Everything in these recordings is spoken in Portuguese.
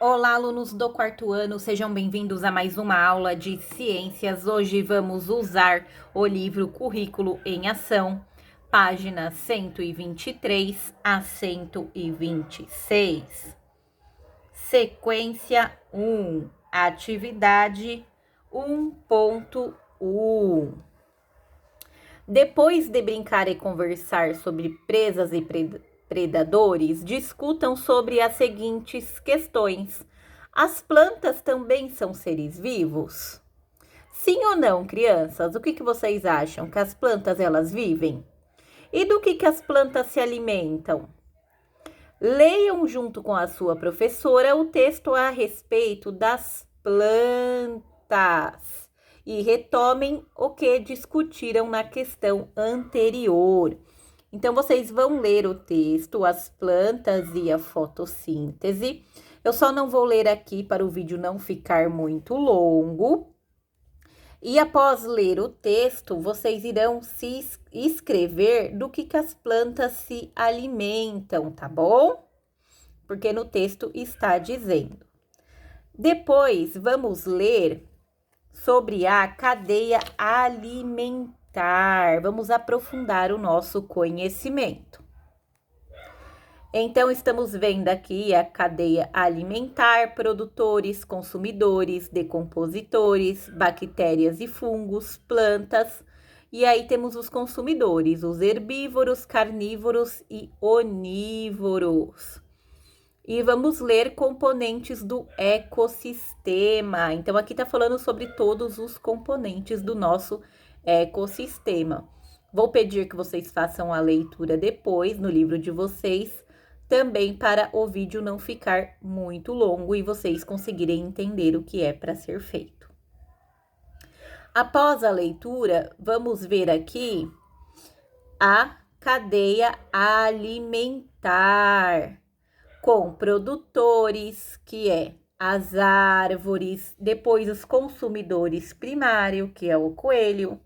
Olá, alunos do quarto ano, sejam bem-vindos a mais uma aula de ciências. Hoje vamos usar o livro Currículo em Ação, páginas 123 a 126. Sequência 1, atividade 1.1. Depois de brincar e conversar sobre presas e predadores, discutam sobre as seguintes questões. As plantas também são seres vivos? Sim ou não, crianças? O que vocês acham? Que as plantas, elas vivem? E do que as plantas se alimentam? Leiam junto com a sua professora o texto a respeito das plantas e retomem o que discutiram na questão anterior. Então, vocês vão ler o texto, as plantas e a fotossíntese. Eu só não vou ler aqui para o vídeo não ficar muito longo. E após ler o texto, vocês irão se escrever do que as plantas se alimentam, tá bom? Porque no texto está dizendo. Depois, vamos ler sobre a cadeia alimentar. Vamos aprofundar o nosso conhecimento. Então, estamos vendo aqui a cadeia alimentar, produtores, consumidores, decompositores, bactérias e fungos, plantas. E aí temos os consumidores, os herbívoros, carnívoros e onívoros. E vamos ler componentes do ecossistema. Então, aqui tá falando sobre todos os componentes do nosso ecossistema. Vou pedir que vocês façam a leitura depois no livro de vocês, também para o vídeo não ficar muito longo e vocês conseguirem entender o que é para ser feito. Após a leitura, vamos ver aqui a cadeia alimentar, com produtores, que é as árvores, depois os consumidores primários, que é o coelho,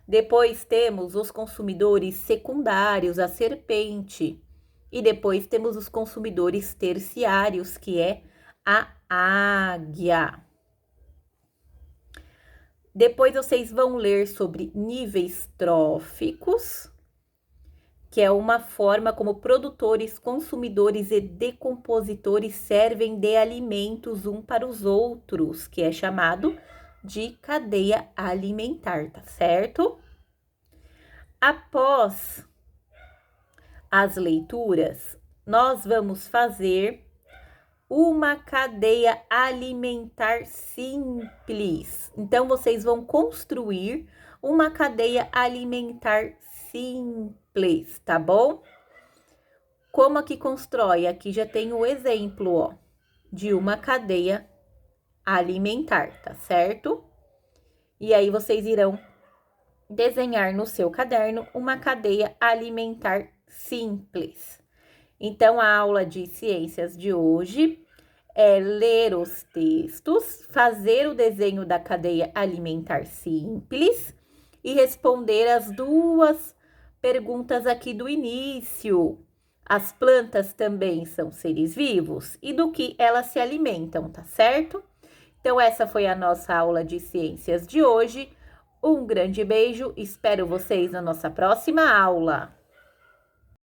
depois temos os consumidores secundários, a serpente, e depois temos os consumidores terciários, que é a águia. Depois vocês vão ler sobre níveis tróficos, que é uma forma como produtores, consumidores e decompositores servem de alimentos um para os outros, que é chamado de cadeia alimentar, tá certo? Após as leituras, nós vamos fazer uma cadeia alimentar simples. Então, vocês vão construir uma cadeia alimentar simples, tá bom? Como aqui constrói? Aqui já tem o exemplo, ó, de uma cadeia alimentar, tá certo? E aí, vocês irão desenhar no seu caderno uma cadeia alimentar simples. Então, a aula de ciências de hoje é ler os textos, fazer o desenho da cadeia alimentar simples e responder as duas perguntas aqui do início. As plantas também são seres vivos? E do que elas se alimentam, tá certo? Então, essa foi a nossa aula de ciências de hoje. Um grande beijo, espero vocês na nossa próxima aula.